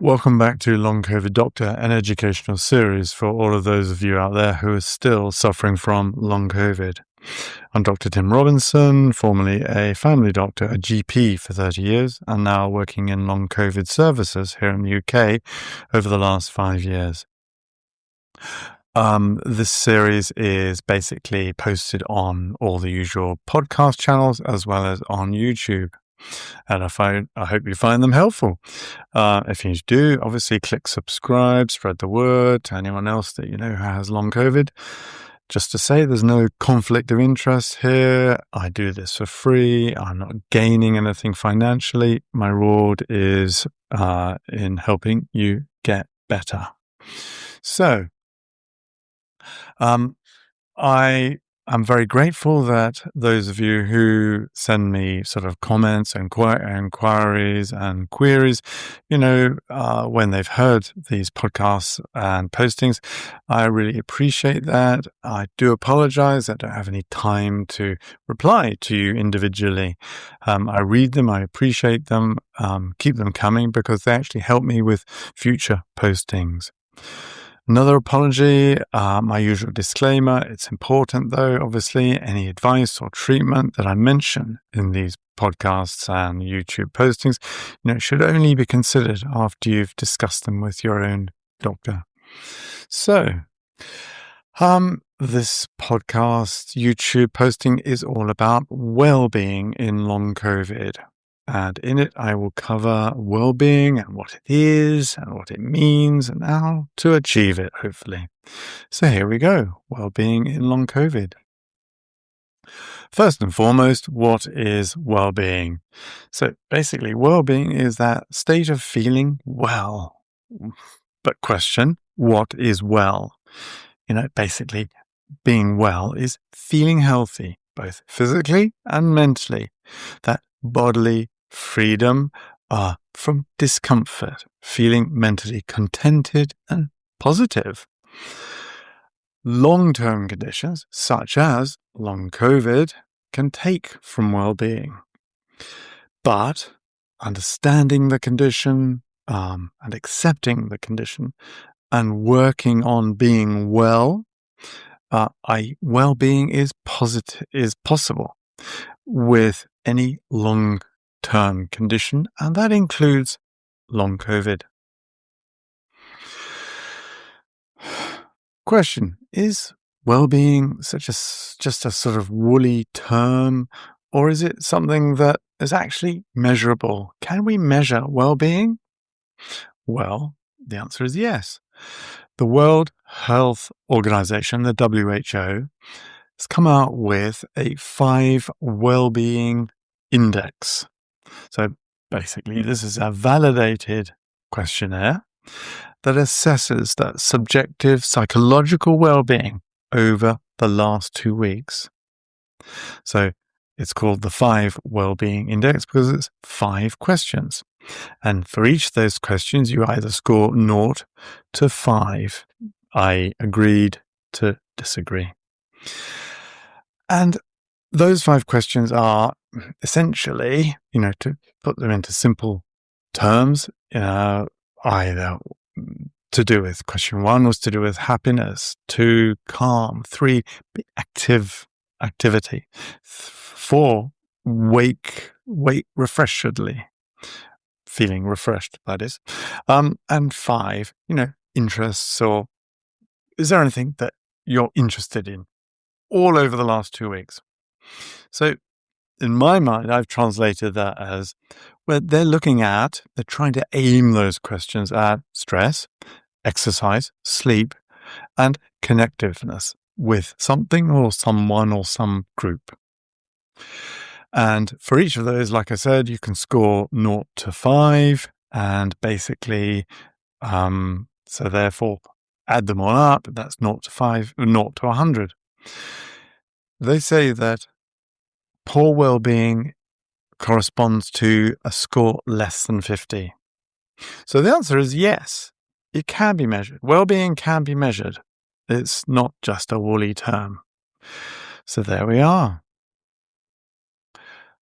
Welcome back to Long COVID Doctor, an educational series for all of those of you out there who are still suffering from long COVID. I'm Dr. Tim Robinson, formerly a family doctor, a GP for 30 years, and now working in Long COVID Services here in the UK over the last 5 years. This series is basically posted on all the usual podcast channels as well as on YouTube. And I hope you find them helpful. If you do, obviously click subscribe, spread the word to anyone else that you know who has long COVID. Just to say, there's no conflict of interest here. I do this for free. I'm not gaining anything financially. My reward is in helping you get better. So, I'm very grateful that those of you who send me sort of comments and inquiries and queries, when they've heard these podcasts and postings, I really appreciate that. I do apologize. I don't have any time to reply to you individually. I read them. I appreciate them. Keep them coming because they actually help me with future postings. Another apology, my usual disclaimer. It's important, though, obviously, any advice or treatment that I mention in these podcasts and YouTube postings, should only be considered after you've discussed them with your own doctor. So, this podcast YouTube posting is all about well-being in long COVID. And in it, I will cover well-being and what it is and what it means and how to achieve it, hopefully. So here we go. Well-being in long COVID. First and foremost, what is well-being? So basically, well-being is that state of feeling well. But question, what is well? Basically, being well is feeling healthy, both physically and mentally. That bodily freedom from discomfort, feeling mentally contented and positive. Long-term conditions, such as long COVID, can take from well-being. But understanding the condition and accepting the condition and working on being well, well-being is possible with any long-term condition, and that includes long COVID. Question, is well-being just a sort of woolly term, or is it something that is actually measurable? Can we measure well-being? Well, the answer is yes. The World Health Organization, the WHO, has come out with a 5 well-being index. So basically, this is a validated questionnaire that assesses that subjective psychological well-being over the last 2 weeks. So it's called the 5 well-being index because it's 5 questions. And for each of those questions, you either score 0 to 5. I agreed to disagree. And those 5 questions are essentially, to put them into simple terms, either to do with question 1 was to do with happiness, 2, calm, 3, activity, 4, wake refreshedly, feeling refreshed, that is, and 5, interests, or is there anything that you're interested in all over the last 2 weeks? So in my mind, I've translated that as they're trying to aim those questions at stress, exercise, sleep, and connectiveness with something or someone or some group. And for each of those, like I said, you can score 0 to 5, and basically, so therefore, add them all up, that's 0 to 5, 0 to 100. They say that poor well-being corresponds to a score less than 50. So the answer is yes, it can be measured. Well-being can be measured. It's not just a woolly term. So there we are.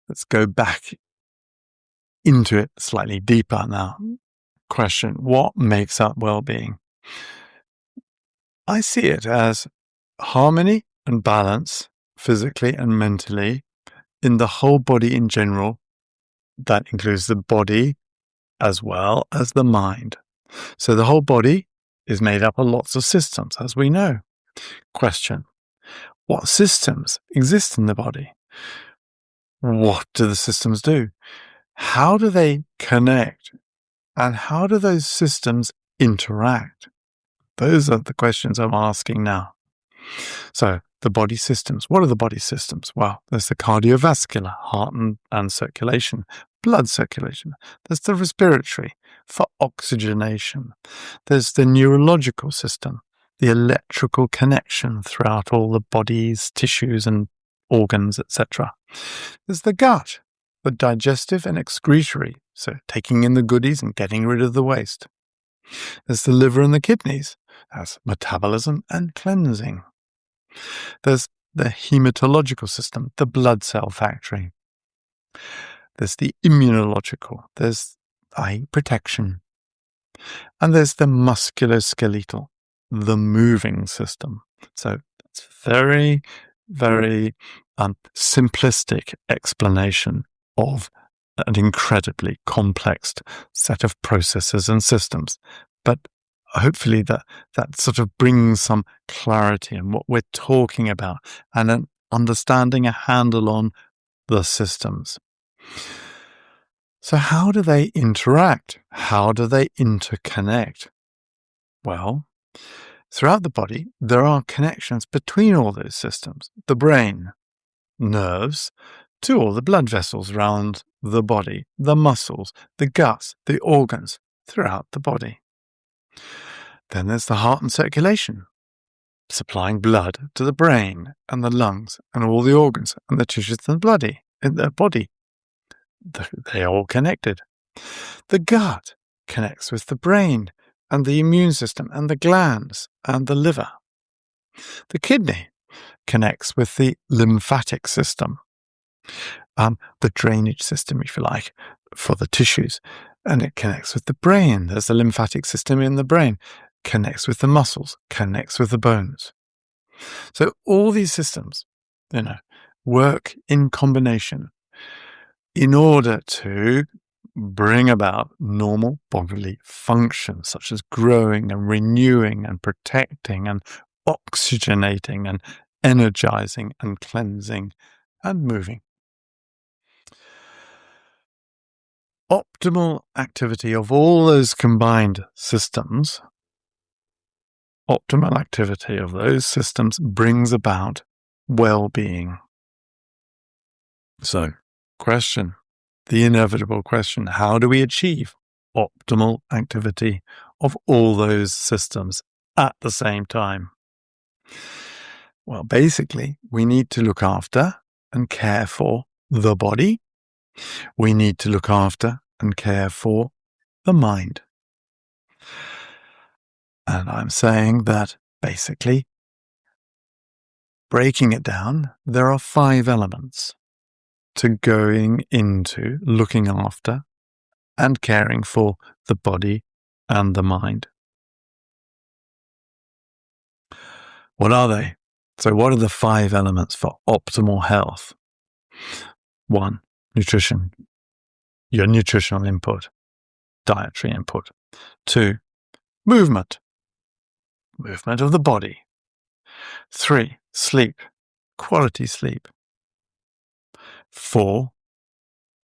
Let's go back into it slightly deeper now. question, what makes up well-being? I see it as harmony and balance, physically and mentally, in the whole body in general. That includes the body as well as the mind. So the whole body is made up of lots of systems, as we know. Question, what systems exist in the body? What do the systems do? How do they connect? And how do those systems interact? Those are the questions I'm asking now. So the body systems. What are the body systems? Well, there's the cardiovascular, heart and circulation, blood circulation. There's the respiratory for oxygenation. There's the neurological system, the electrical connection throughout all the body's tissues and organs, etc. There's the gut, the digestive and excretory, so taking in the goodies and getting rid of the waste. There's the liver and the kidneys, that's metabolism and cleansing. There's the hematological system, the blood cell factory. There's the immunological, there's eye protection. And there's the musculoskeletal, the moving system. So it's very, very simplistic explanation of an incredibly complex set of processes and systems. But hopefully that sort of brings some clarity in what we're talking about and an understanding, a handle on the systems. So how do they interact? How do they interconnect? Well, throughout the body, there are connections between all those systems. The brain, nerves, to all the blood vessels around the body, the muscles, the guts, the organs throughout the body. Then there's the heart and circulation, supplying blood to the brain and the lungs and all the organs and the tissues in the body. They're all connected. The gut connects with the brain and the immune system and the glands and the liver. The kidney connects with the lymphatic system, the drainage system, if you like, for the tissues. And it connects with the brain. There's the lymphatic system in the brain, connects with the muscles, connects with the bones. So all these systems, work in combination in order to bring about normal bodily functions such as growing and renewing and protecting and oxygenating and energizing and cleansing and moving. Optimal activity of all those combined systems, brings about well-being. So, the inevitable question, how do we achieve optimal activity of all those systems at the same time? Well, basically, we need to look after and care for the body. We need to look after and care for the mind. And I'm saying that basically, breaking it down, there are 5 elements to going into looking after and caring for the body and the mind. What are they? So what are the 5 elements for optimal health? 1, nutrition, your nutritional input, dietary input. 2, movement of the body. 3, sleep, quality sleep. 4,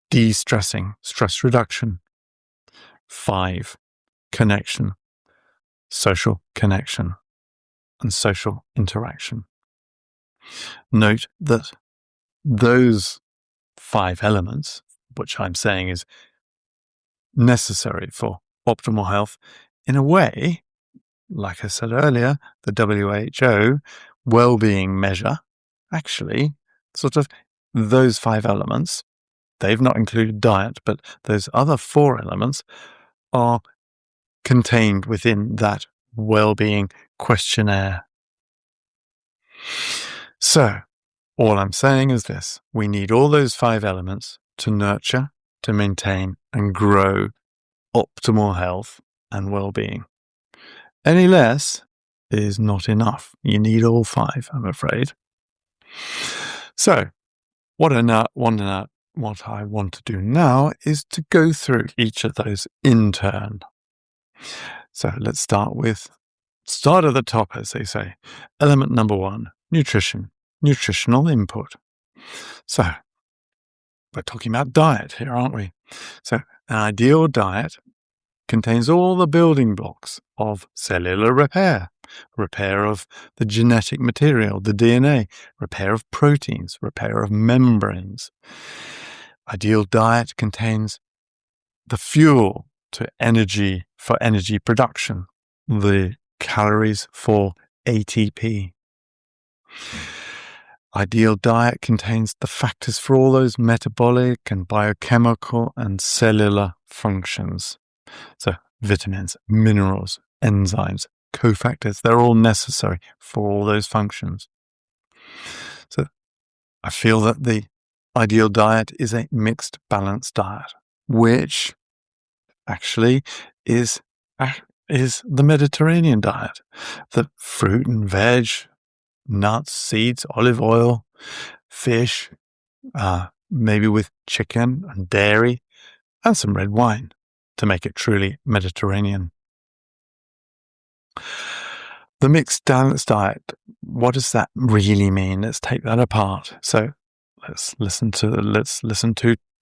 de-stressing, stress reduction. 5, connection, social connection, and social interaction. Note that those 5 elements, which I'm saying is necessary for optimal health, in a way, like I said earlier, the WHO well-being measure, actually, sort of those 5 elements, they've not included diet, but those other 4 elements are contained within that well-being questionnaire. So, all I'm saying is this: we need all those 5 elements to nurture, to maintain, and grow optimal health and well-being. Any less is not enough. You need all 5, I'm afraid. So, what I want to do now is to go through each of those in turn. So let's start at the top, as they say. Element number 1, nutrition, nutritional input. So we're talking about diet here, aren't we? So an ideal diet contains all the building blocks of cellular repair of the genetic material, the DNA, repair of proteins, repair of membranes. Ideal diet contains the fuel for energy production, the calories for ATP. Ideal diet contains the factors for all those metabolic and biochemical and cellular functions. So vitamins, minerals, enzymes, cofactors, they're all necessary for all those functions. So I feel that the ideal diet is a mixed, balanced diet, which actually is the Mediterranean diet. The fruit and veg, nuts, seeds, olive oil, fish, maybe with chicken and dairy, and some red wine to make it truly Mediterranean. The mixed balanced diet, what does that really mean? Let's take that apart. So let's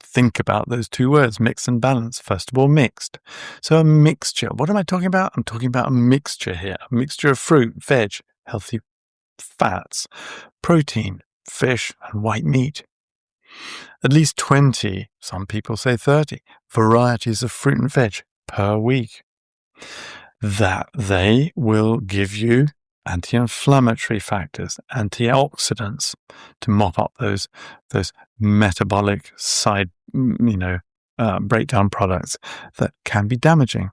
think about those 2 words, mixed and balanced. First of all, mixed. So a mixture. What am I talking about? I'm talking about a mixture here. A mixture of fruit, veg, healthy fats, protein, fish, and white meat. At least 20, some people say 30, varieties of fruit and veg per week. That they will give you anti-inflammatory factors, antioxidants to mop up those metabolic side, breakdown products that can be damaging.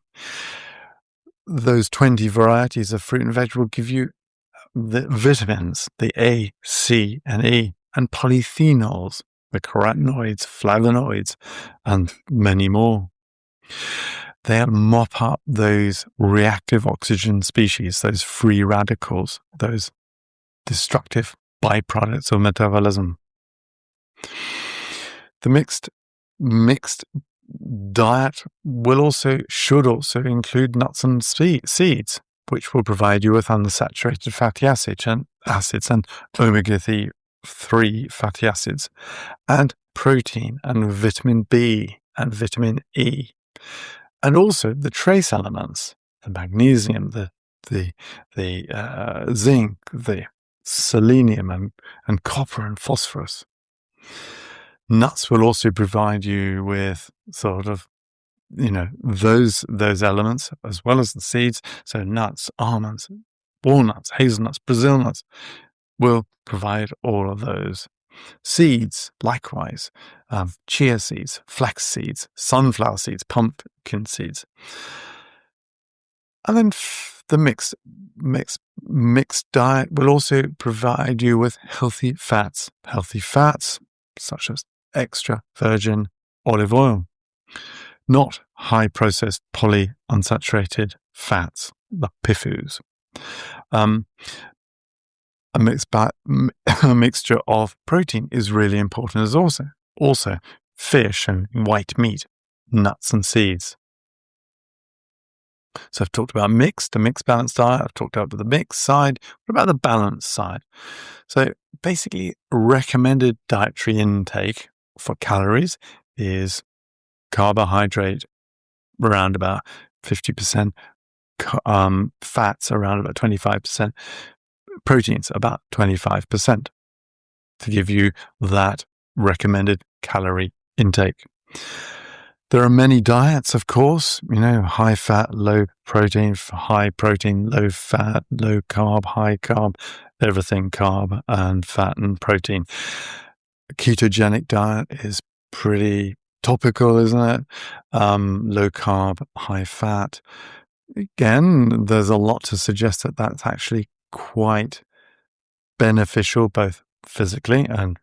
Those 20 varieties of fruit and veg will give you the vitamins, the A, C, and E, and polyphenols, the carotenoids, flavonoids, and many more. They'll mop up those reactive oxygen species, those free radicals, those destructive byproducts of metabolism. The mixed diet should also include nuts and seeds, which will provide you with unsaturated fatty acids and omega-3 fatty acids, and protein and vitamin B and vitamin E. And also the trace elements, the magnesium, the zinc, the selenium, and copper and phosphorus. Nuts will also provide you with sort of, those elements as well as the seeds. So nuts, almonds, walnuts, hazelnuts, Brazil nuts will provide all of those. Seeds, likewise, chia seeds, flax seeds, sunflower seeds, pumpkin seeds. And then the mixed diet will also provide you with healthy fats such as extra virgin olive oil, not high processed polyunsaturated fats, the PIFUs. A mixture of protein is really important as also fish and white meat, nuts and seeds. So I've talked about a mixed balanced diet. I've talked about the mixed side. What about the balanced side? So basically, recommended dietary intake for calories is carbohydrate around about 50%, fats around about 25%, proteins about 25%, to give you that recommended calorie intake. There are many diets, of course, high fat, low protein, high protein, low fat, low carb, high carb, everything carb and fat and protein. A ketogenic diet is pretty topical, isn't it? Low carb, high fat. Again, there's a lot to suggest that that's actually quite beneficial, both physically and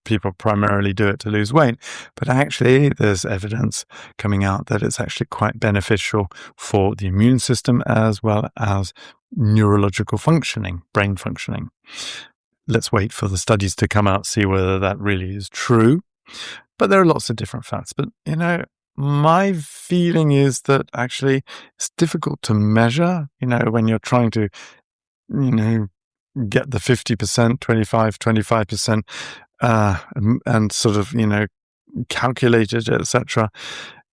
people primarily do it to lose weight, but actually there's evidence coming out that it's actually quite beneficial for the immune system as well as neurological functioning, brain functioning. Let's wait for the studies to come out, see whether that really is true. But there are lots of different facts. But, my feeling is that actually it's difficult to measure, when you're trying to, get the 50%, 25%, and sort of, calculate it, etc.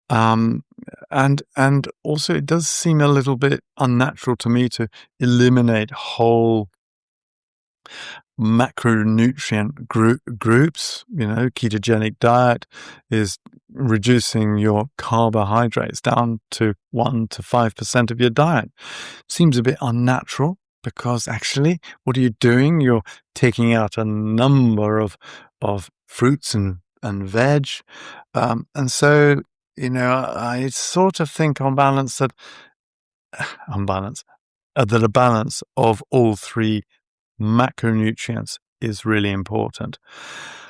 And also it does seem a little bit unnatural to me to eliminate whole macronutrient groups. Ketogenic diet is reducing your carbohydrates down to 1 to 5% of your diet. Seems a bit unnatural, because actually what are you doing? You're taking out a number of fruits and veg. And so, I sort of think on balance that a balance of all three macronutrients is really important.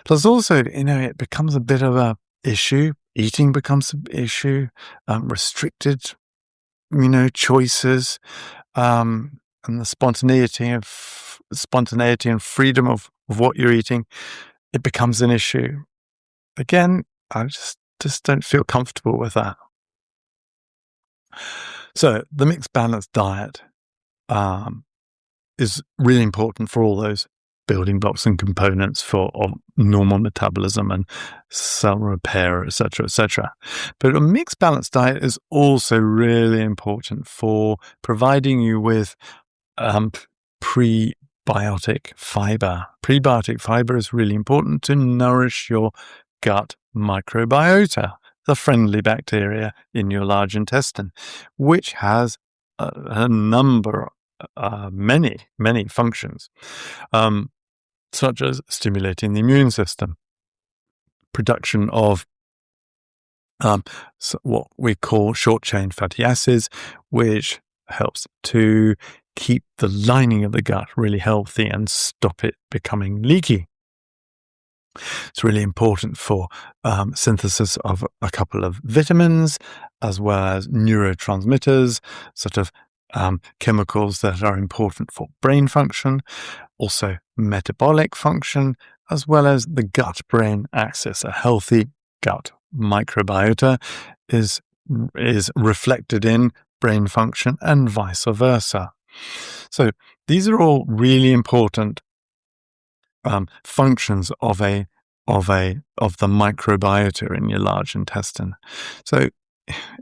Plus also, it becomes a bit of a issue. Eating becomes an issue. Restricted, choices, and the spontaneity and freedom of what you're eating, it becomes an issue. Again, I just don't feel comfortable with that. So the mixed balanced diet is really important for all those building blocks and components of normal metabolism and cell repair, etc., etc. But a mixed balanced diet is also really important for providing you with prebiotic fiber. Prebiotic fiber is really important to nourish your gut microbiota, the friendly bacteria in your large intestine, which has a number, many functions, such as stimulating the immune system, production of what we call short-chain fatty acids, which helps to keep the lining of the gut really healthy and stop it becoming leaky. It's really important for synthesis of a couple of vitamins, as well as neurotransmitters, sort of chemicals that are important for brain function, also metabolic function, as well as the gut-brain axis. A healthy gut microbiota is reflected in brain function and vice versa. So these are all really important functions of the microbiota in your large intestine. So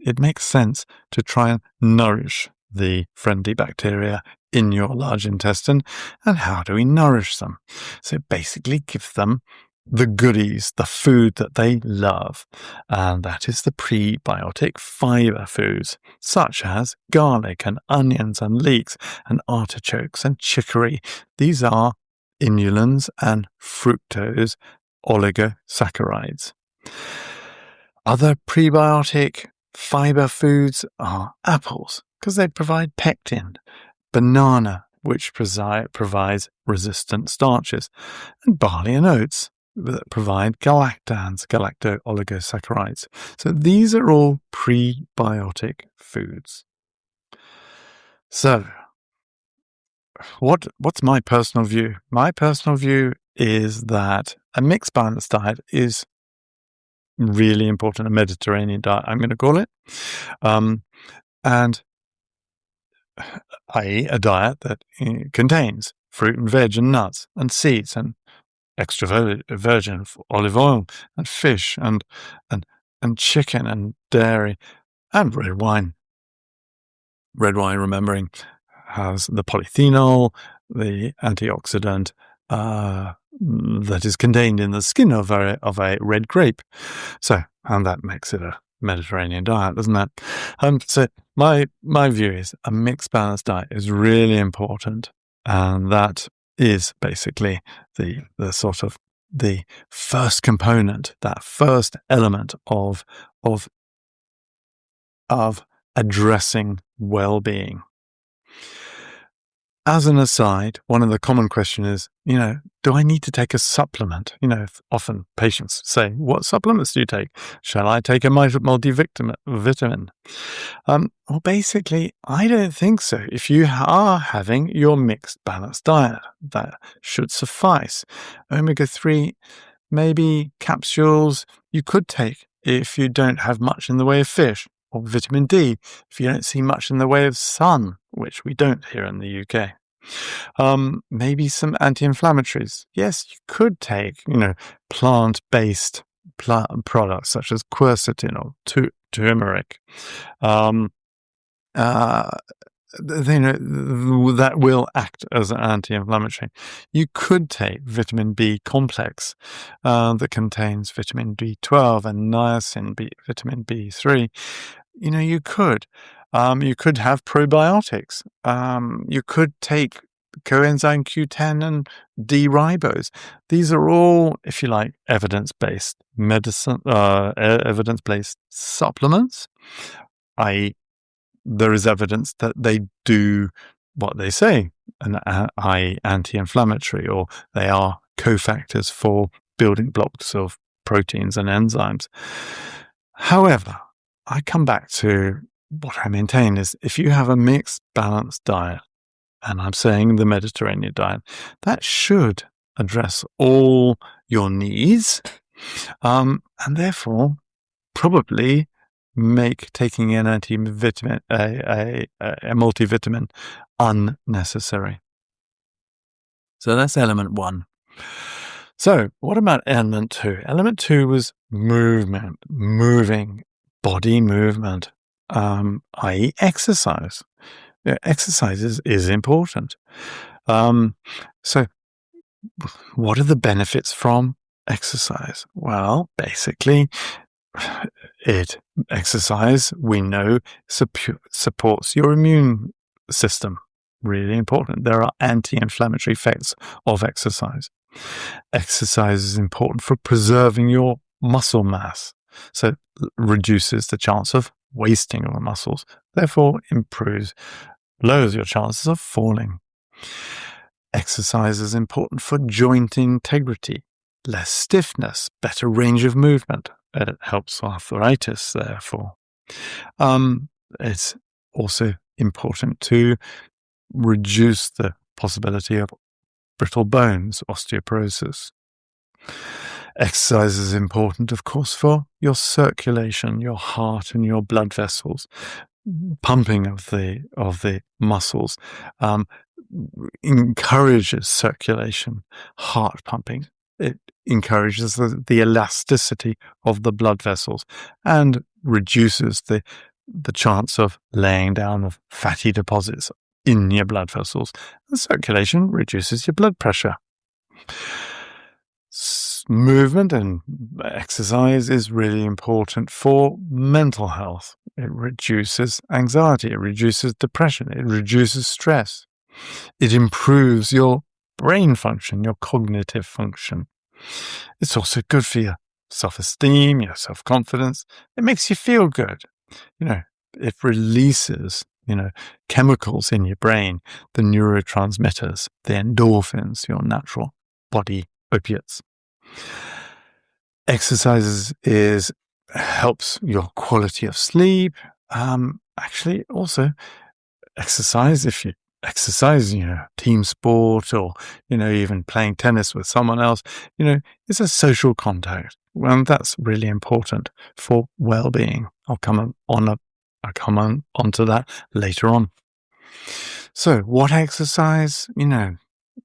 it makes sense to try and nourish the friendly bacteria in your large intestine. And how do we nourish them? So basically give them the goodies, the food that they love. And that is the prebiotic fiber foods, such as garlic and onions and leeks and artichokes and chicory. These are inulins and fructose oligosaccharides. Other prebiotic fiber foods are apples, because they provide pectin, banana, which provides resistant starches, and barley and oats that provide galactans, galacto-oligosaccharides. So these are all prebiotic foods. So what's my personal view? My personal view is that a mixed balanced diet is really important, a Mediterranean diet, I'm going to call it. And i.e. a diet that contains fruit and veg and nuts and seeds and extra virgin olive oil and fish and chicken and dairy and red wine. Red wine, remembering, has the polyphenol, the antioxidant that is contained in the skin of a red grape. So, and that makes it a Mediterranean diet, doesn't it? So my view is a mixed balanced diet is really important, and that is basically the sort of the first component, that first element of addressing well-being. As an aside, one of the common questions is, do I need to take a supplement? Often patients say, what supplements do you take? Shall I take a multivitamin? Well, basically, I don't think so. If you are having your mixed balanced diet, that should suffice. Omega-3, maybe capsules you could take if you don't have much in the way of fish, or vitamin D if you don't see much in the way of sun, which we don't here in the UK. Maybe some anti-inflammatories. Yes, you could take, plant-based products such as quercetin or turmeric. That will act as an anti-inflammatory. You could take vitamin B complex that contains vitamin B12 and niacin, vitamin B3. You could. You could have probiotics. You could take coenzyme Q10 and D-ribose. These are all, if you like, evidence-based medicine, evidence-based supplements, i.e., there is evidence that they do what they say, i.e. anti-inflammatory, or they are cofactors for building blocks of proteins and enzymes. However, I come back to what I maintain is if you have a mixed, balanced diet, and I'm saying the Mediterranean diet, that should address all your needs, and therefore probably make taking an multivitamin unnecessary. So that's element 1. So what about element 2? Element 2 was moving, body movement, i.e. exercise. Exercise is important. So what are the benefits from exercise? Well, basically, exercise, we know, supports your immune system. Really important. There are anti-inflammatory effects of exercise. Exercise is important for preserving your muscle mass. So it reduces the chance of wasting of muscles. Therefore, lowers your chances of falling. Exercise is important for joint integrity. Less stiffness, better range of movement. It helps arthritis, therefore. It's also important to reduce the possibility of brittle bones, osteoporosis. Exercise is important, of course, for your circulation, your heart and your blood vessels. Pumping of the muscles encourages circulation, heart pumping. It encourages the elasticity of the blood vessels and reduces the chance of laying down of fatty deposits in your blood vessels. The circulation reduces your blood pressure. Movement and exercise is really important for mental health. It reduces anxiety, it reduces depression, it reduces stress. It improves your brain function, your cognitive function. It's also good for your self-esteem, your self-confidence. It makes you feel good. It releases, chemicals in your brain, the neurotransmitters, the endorphins, your natural body opiates. Exercise helps your quality of sleep. Actually, also exercise, if you exercise, team sport or, even playing tennis with someone else, it's a social contact. Well, that's really important for well-being. I'll come onto that later on. So what exercise?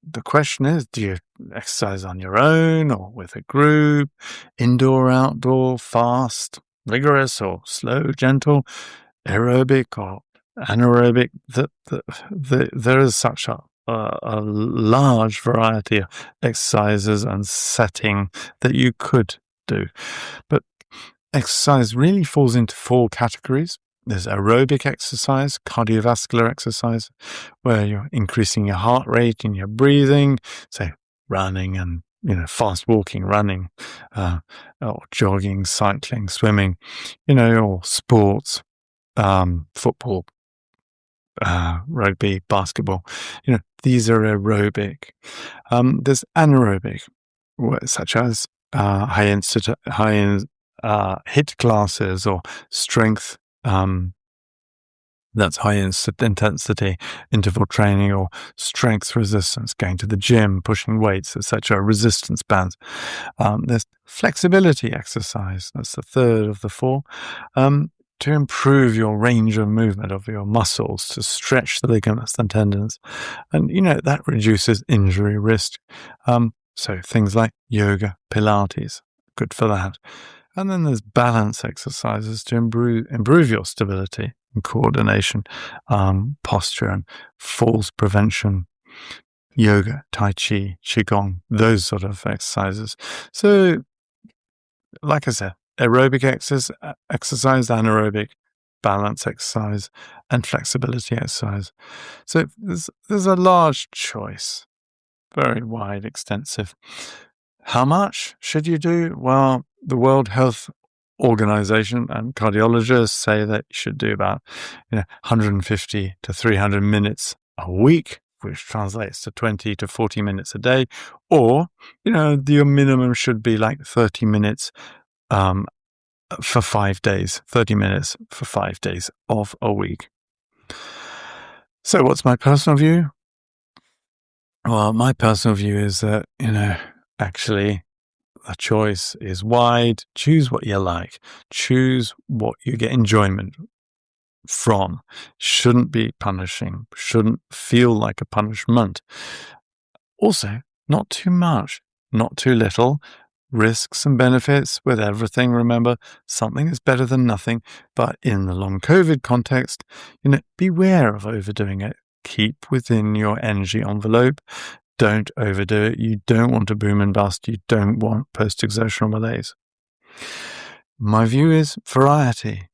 The question is, do you exercise on your own or with a group, indoor, outdoor, fast, rigorous or slow, gentle, aerobic or anaerobic? There is such a large variety of exercises and setting that you could do. But exercise really falls into 4 categories. There's aerobic exercise, cardiovascular exercise, where you're increasing your heart rate and your breathing, say running and, fast walking, running, or jogging, cycling, swimming, or sports, football, rugby, basketball. These are aerobic. There's anaerobic, such as high-end HIIT classes or strength. That's high intensity interval training or strength resistance, going to the gym, pushing weights, etc. Resistance bands. There's flexibility exercise. That's the third of the four. To improve your range of movement of your muscles, to stretch the ligaments and tendons. And, that reduces injury risk. So things like yoga, Pilates, good for that. And then there's balance exercises to improve your stability and coordination, posture and falls prevention, yoga, tai chi, qigong, those sort of exercises. So, like I said, aerobic exercise, anaerobic, balance exercise, and flexibility exercise. So there's a large choice, very wide, extensive. How much should you do? Well, the World Health Organization and cardiologists say that you should do about 150 to 300 minutes a week, which translates to 20 to 40 minutes a day, or your minimum should be like 30 minutes for 5 days, 30 minutes for 5 days of a week. So what's my personal view? Well, my personal view is that, actually the choice is wide. Choose what you like. Choose what you get enjoyment from. Shouldn't be punishing. Shouldn't feel like a punishment. Also, not too much, not too little. Risks and benefits with everything. Remember, something is better than nothing. But in the long COVID context, beware of overdoing it. Keep within your energy envelope. Don't overdo it. You don't want to boom and bust. You don't want post-exertional malaise. My view is variety.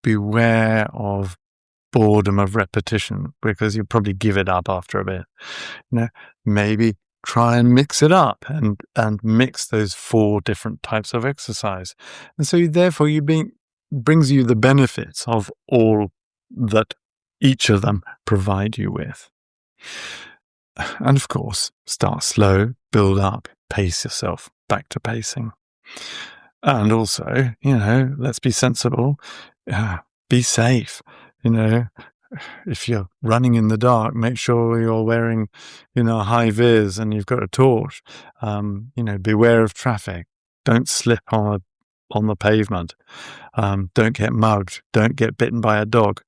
Beware of boredom of repetition, because you'll probably give it up after a bit. Maybe try and mix it up and mix those 4 different types of exercise. And so therefore brings you the benefits of all that each of them provide you with. And of course, start slow, build up, pace yourself back to pacing. And also, let's be sensible, be safe. If you're running in the dark, make sure you're wearing, high vis and you've got a torch. Beware of traffic. Don't slip on the pavement. Don't get mugged. Don't get bitten by a dog.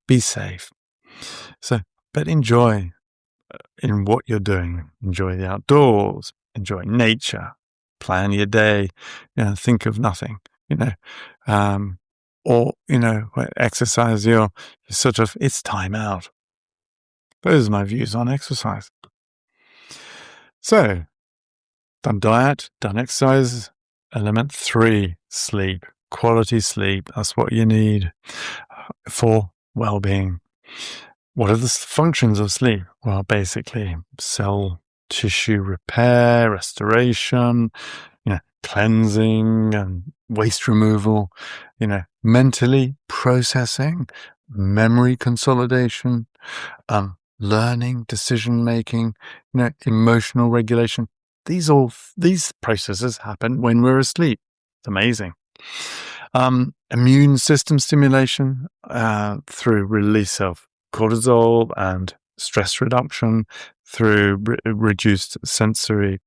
Be safe. So, but enjoy in what you're doing. Enjoy the outdoors. Enjoy nature. Plan your day. Think of nothing. Or exercise. You're sort of, it's time out. Those are my views on exercise. So, done diet, done exercise. Element 3, sleep. Quality sleep. That's what you need for well-being. What are the functions of sleep? Well, basically, cell tissue repair, restoration, cleansing and waste removal, mentally processing, memory consolidation, learning, decision-making, emotional regulation. These processes happen when we're asleep. It's amazing. Immune system stimulation through release of cortisol and stress reduction through reduced sensory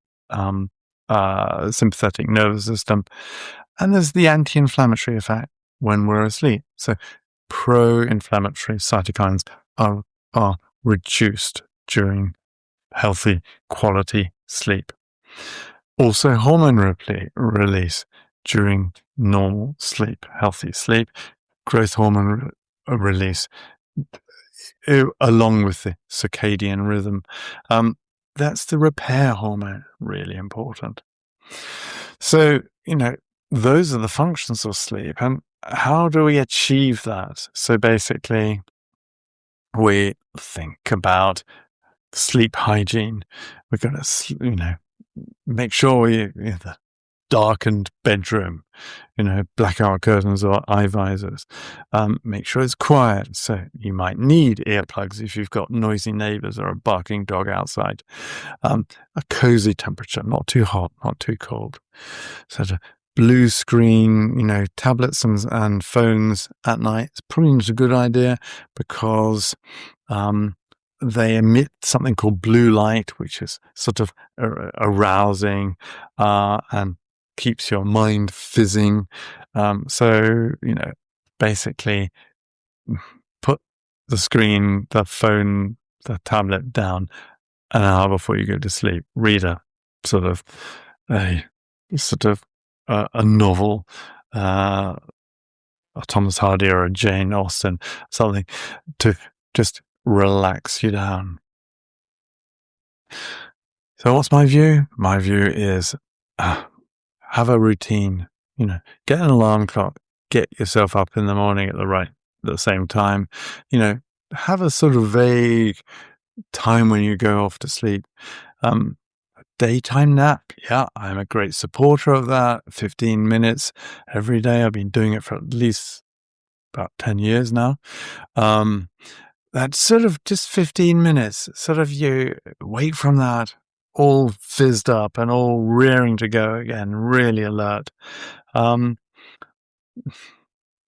sympathetic nervous system. And there's the anti-inflammatory effect when we're asleep. So pro-inflammatory cytokines are reduced during healthy quality sleep. Also hormone release during normal sleep, healthy sleep, growth hormone release along with the circadian rhythm. That's the repair hormone, really important. So, those are the functions of sleep. And how do we achieve that? So basically, we think about sleep hygiene. We've got to, make sure darkened bedroom, blackout curtains or eye visors. Make sure it's quiet. So you might need earplugs if you've got noisy neighbors or a barking dog outside. A cozy temperature, not too hot, not too cold. So the blue screen, tablets and phones at night, it's probably not a good idea because they emit something called blue light, which is sort of arousing and keeps your mind fizzing. So, basically put the screen, the phone, the tablet down an hour before you go to sleep. Read a novel, a Thomas Hardy or a Jane Austen, something to just relax you down. So what's my view? My view is have a routine, get an alarm clock, get yourself up in the morning at the same time, have a sort of vague time when you go off to sleep. Daytime nap. Yeah, I'm a great supporter of that. 15 minutes every day. I've been doing it for at least about 10 years now. That's sort of just 15 minutes, sort of you wake from that all fizzed up and all rearing to go again, really alert.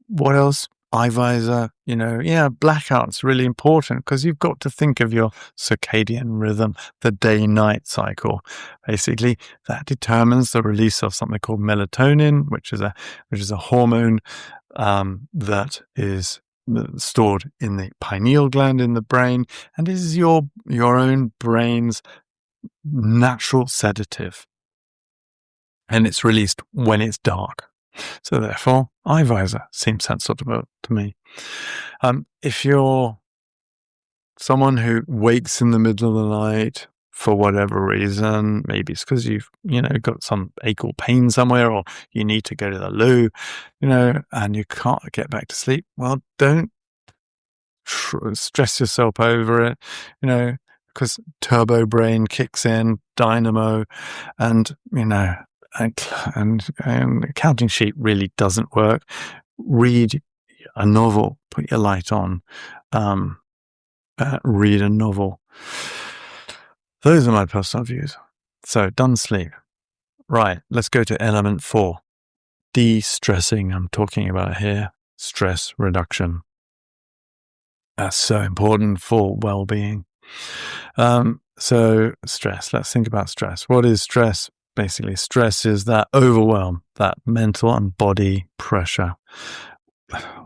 What else? Eye visor, blackout's really important because you've got to think of your circadian rhythm, the day-night cycle. Basically, that determines the release of something called melatonin, which is a hormone that is stored in the pineal gland in the brain, and is your own brain's natural sedative. And it's released when it's dark. So therefore, eye visor seems sensible to me. If you're someone who wakes in the middle of the night for whatever reason, maybe it's because you've, got some ache or pain somewhere, or you need to go to the loo, and you can't get back to sleep, well, don't stress yourself over it, because turbo brain kicks in, dynamo, and, and a counting sheet really doesn't work. Read a novel, put your light on, read a novel. Those are my personal views. So done sleep. Right, let's go to element 4. De-stressing I'm talking about here. Stress reduction. That's so important for well-being. So stress, let's think about stress. What is stress? Basically, stress is that overwhelm, that mental and body pressure.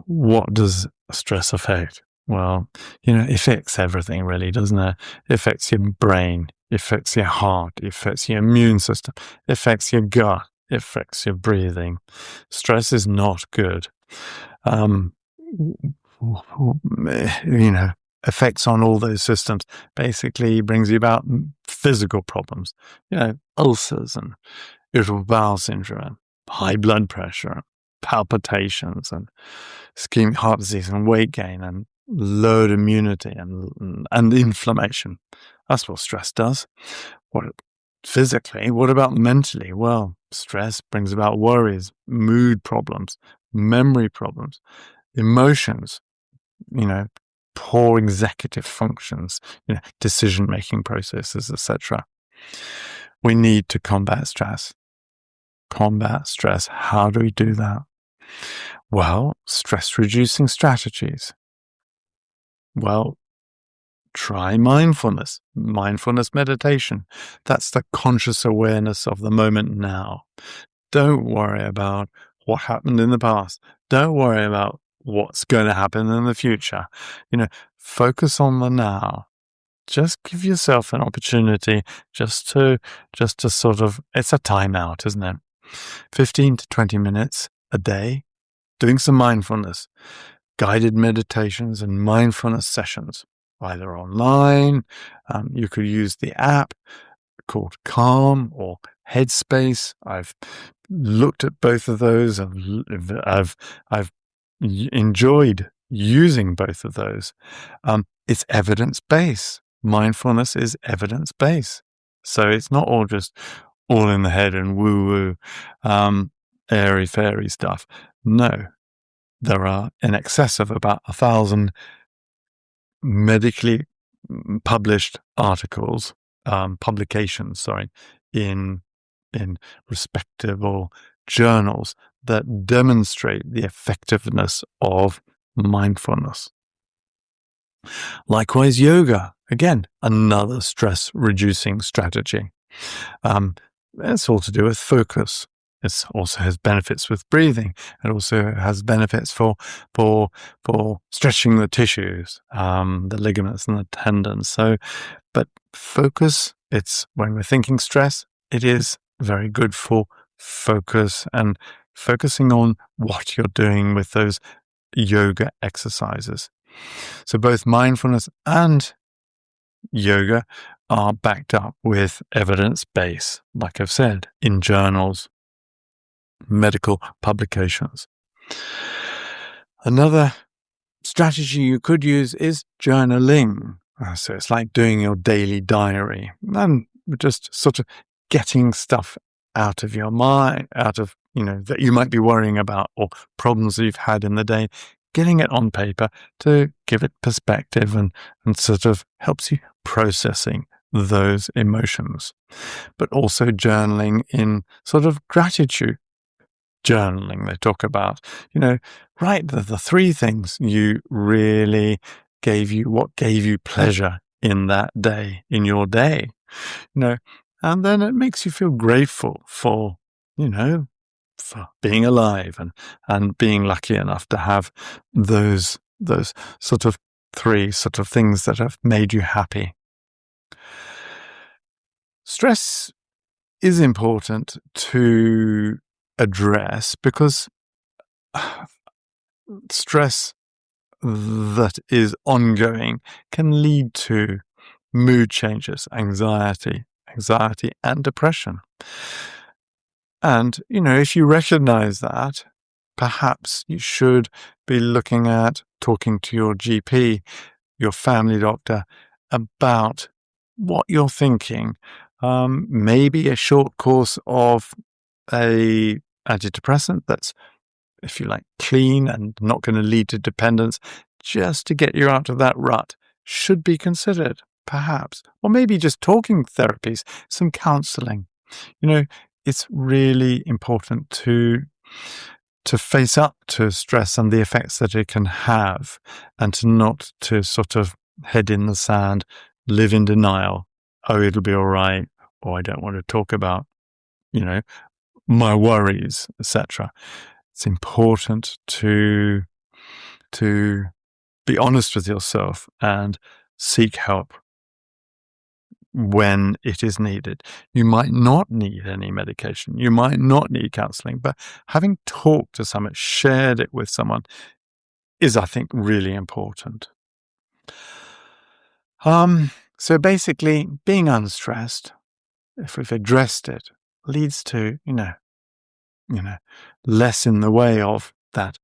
What does stress affect? Well, it affects everything really, doesn't it? It affects your brain, it affects your heart, it affects your immune system, it affects your gut, it affects your breathing. Stress is not good. Effects on all those systems basically brings you about physical problems, ulcers and irritable bowel syndrome, high blood pressure, palpitations and ischemic heart disease and weight gain and lowered immunity and inflammation. That's what stress does. What physically? What about mentally? Well, stress brings about worries, mood problems, memory problems, emotions, poor executive functions, decision-making processes, etc. We need to combat stress. Combat stress. How do we do that? Well, stress-reducing strategies. Well, try mindfulness meditation. That's the conscious awareness of the moment now. Don't worry about what happened in the past. Don't worry about what's going to happen in the future. Focus on the now. Just give yourself an opportunity just to sort of, it's a timeout, isn't it? 15 to 20 minutes a day, doing some mindfulness, guided meditations and mindfulness sessions, either online. You could use the app called Calm or Headspace. I've looked at both of those. I've enjoyed using both of those. It's evidence-based. Mindfulness is evidence-based. So it's not all just all in the head and woo-woo, airy-fairy stuff. No, there are in excess of about 1,000 medically published articles, publications, in respectable journals that demonstrate the effectiveness of mindfulness. Likewise, yoga, again, another stress-reducing strategy. It's all to do with focus. It also has benefits with breathing. It also has benefits for stretching the tissues, the ligaments and the tendons. But focus, it's when we're thinking stress, it is very good for focus and focusing on what you're doing with those yoga exercises. So both mindfulness and yoga are backed up with evidence base, like I've said, in journals, medical publications. Another strategy you could use is journaling. So it's like doing your daily diary and just sort of getting stuff out of your mind, that you might be worrying about or problems that you've had in the day, getting it on paper to give it perspective and sort of helps you processing those emotions. But also journaling in sort of gratitude journaling. They talk about, write the three things you really what gave you pleasure in that day, in your day, and then it makes you feel grateful for being alive and being lucky enough to have those sort of three sort of things that have made you happy. Stress is important to address because stress that is ongoing can lead to mood changes, anxiety and depression. And, if you recognize that, perhaps you should be looking at talking to your GP, your family doctor, about what you're thinking. Maybe a short course of a antidepressant that's, if you like, clean and not going to lead to dependence, just to get you out of that rut, should be considered, perhaps. Or maybe just talking therapies, some counseling. It's really important to face up to stress and the effects that it can have, and to not to sort of head in the sand, live in denial. Oh, it'll be all right. Or I don't want to talk about, my worries, etc. It's important to be honest with yourself and seek help when it is needed. You might not need any medication. You might not need counseling, but having talked to someone, shared it with someone is, I think, really important. So basically, being unstressed, if we've addressed it, leads to, less in the way of that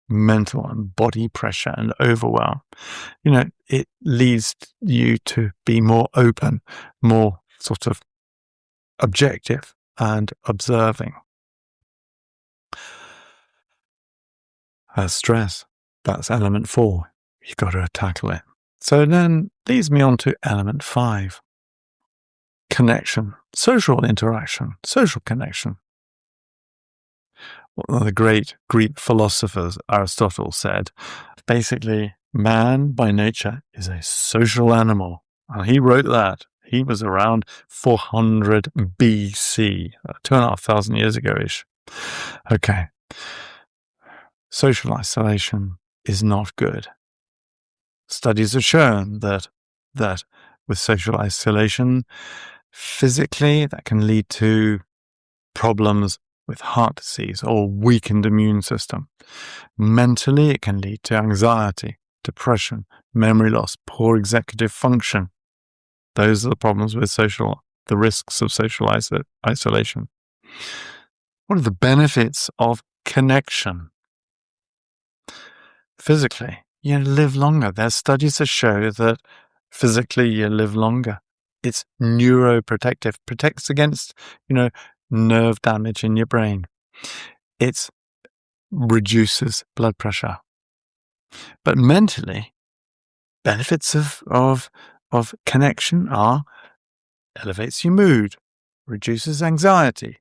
mental and body pressure and overwhelm. It leads you to be more open, more sort of objective and observing. Stress, that's element 4. You've got to tackle it. So then leads me on to element 5. Connection, social interaction, social connection. One of the great Greek philosophers, Aristotle, said, basically, man by nature is a social animal. And he wrote that. He was around 400 BC, 2,500 years ago-ish. Okay. Social isolation is not good. Studies have shown that with social isolation, physically, that can lead to problems with heart disease or weakened immune system. Mentally, it can lead to anxiety, depression, memory loss, poor executive function. Those are the problems with the risks of social isolation. What are the benefits of connection? Physically, you live longer. There's studies that show that physically you live longer. It's neuroprotective, protects against, nerve damage in your brain. It reduces blood pressure. But mentally, benefits of connection are elevates your mood, reduces anxiety,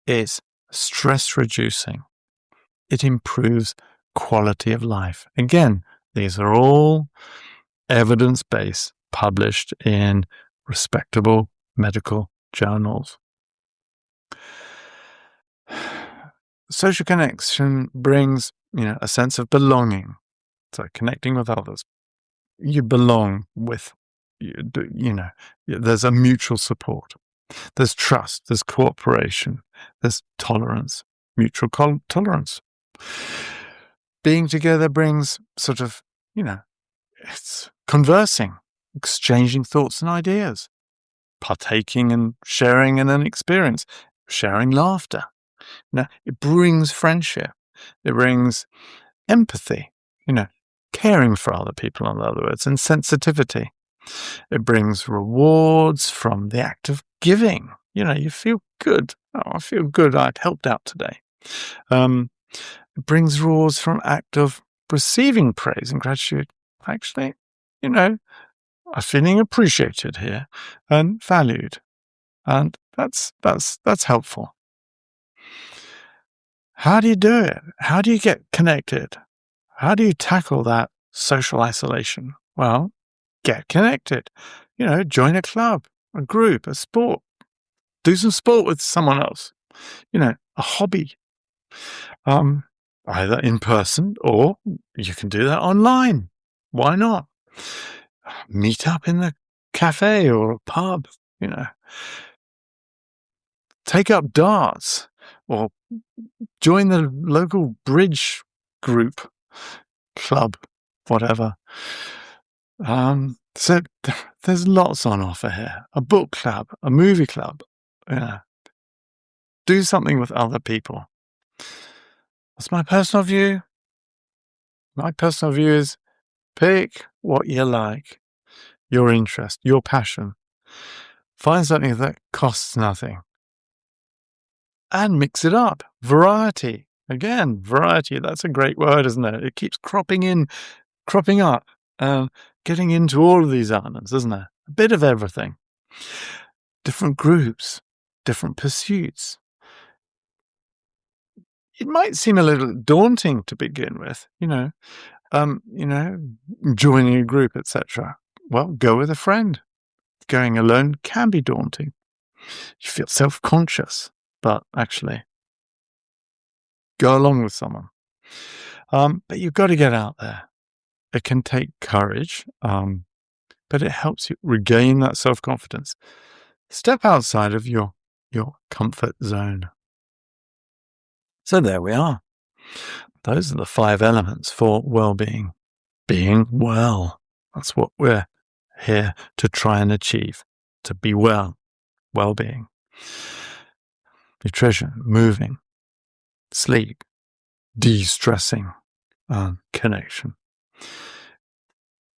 it's stress reducing, it improves quality of life. Again, these are all evidence-based, published in respectable medical journals. Social connection brings, a sense of belonging. So connecting with others. You belong with, there's a mutual support. There's trust, there's cooperation, there's tolerance, mutual tolerance. Being together brings sort of, it's conversing, exchanging thoughts and ideas, partaking and sharing in an experience, sharing laughter. Now, it brings friendship. It brings empathy, caring for other people, in other words, and sensitivity. It brings rewards from the act of giving. You feel good. Oh, I feel good. I'd helped out today. It brings rewards from act of receiving praise and gratitude. Actually, I'm feeling appreciated here and valued. And that's helpful. How do you do it? How do you get connected? How do you tackle that social isolation? Well, get connected. Join a club, a group, a sport. Do some sport with someone else. A hobby. Either in person or you can do that online. Why not? Meet up in the cafe or a pub, Take up darts or join the local bridge group, club, whatever. So there's lots on offer here. A book club, a movie club. Do something with other people. What's my personal view? My personal view is pick what you like, your interest, your passion. Find something that costs nothing. And mix it up. Variety. Again, variety, that's a great word, isn't it? It keeps cropping up, getting into all of these elements, isn't it? A bit of everything. Different groups, different pursuits. It might seem a little daunting to begin with, joining a group, etc. Well, go with a friend. Going alone can be daunting. You feel self-conscious, but actually, go along with someone. But you've got to get out there. It can take courage, but it helps you regain that self-confidence. Step outside of your comfort zone. So there we are. Those are the 5 elements for well-being. Being well. That's what we're here to try and achieve. To be well. Well-being. Nutrition, moving, sleep, de-stressing, connection.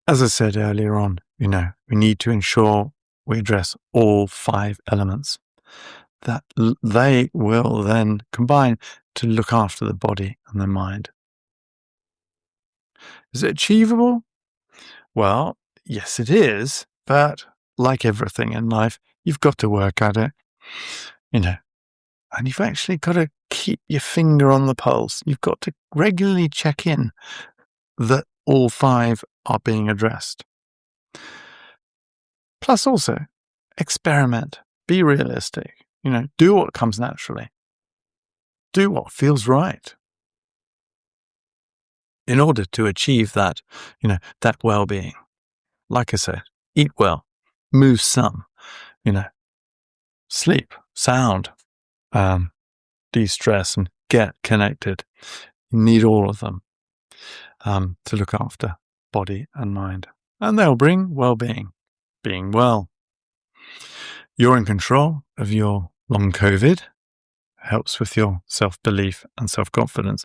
As I said earlier on, we need to ensure we address all 5 elements. That they will then combine to look after the body and the mind. Is it achievable? Well, yes, it is. But like everything in life, you've got to work at it. And you've actually got to keep your finger on the pulse. You've got to regularly check in that all 5 are being addressed. Plus also, experiment. Be realistic. Do what comes naturally. Do what feels right. In order to achieve that, that well-being. Like I said, eat well, move some, sleep, sound, de-stress and get connected. You need all of them to look after body and mind. And they'll bring well-being, being well. You're in control of your long COVID, helps with your self-belief and self-confidence,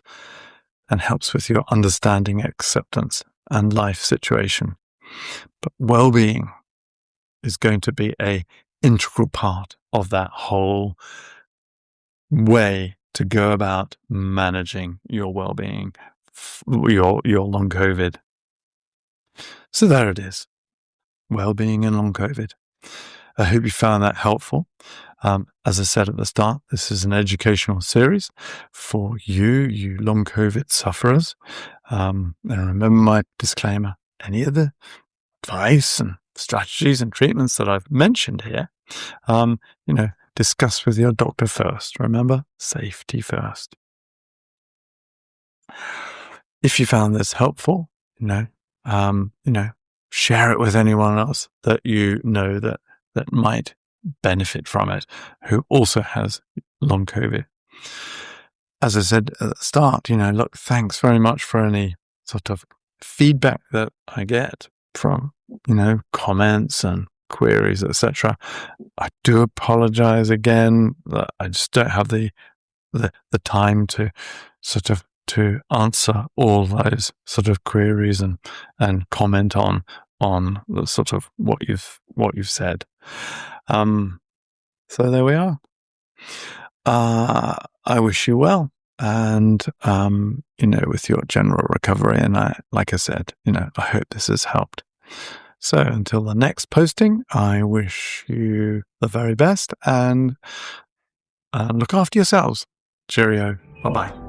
and helps with your understanding, acceptance, and life situation. But well-being, is going to be a integral part of that whole way to go about managing your well-being, your long COVID. So there it is, well-being and long COVID. I hope you found that helpful. As I said at the start, this is an educational series for you long COVID sufferers. And remember my disclaimer, any of the advice and strategies and treatments that I've mentioned here, discuss with your doctor first. Remember, safety first. If you found this helpful, share it with anyone else that you know that might benefit from it, who also has long COVID. As I said at the start, look, thanks very much for any sort of feedback that I get from, comments and queries, etc. I do apologize again that I just don't have the time to to answer all those sort of queries and comment on the sort of what you've said. So there we are. I wish you well, and with your general recovery. And like I said, I hope this has helped. So until the next posting, I wish you the very best and look after yourselves. Cheerio. Bye-bye.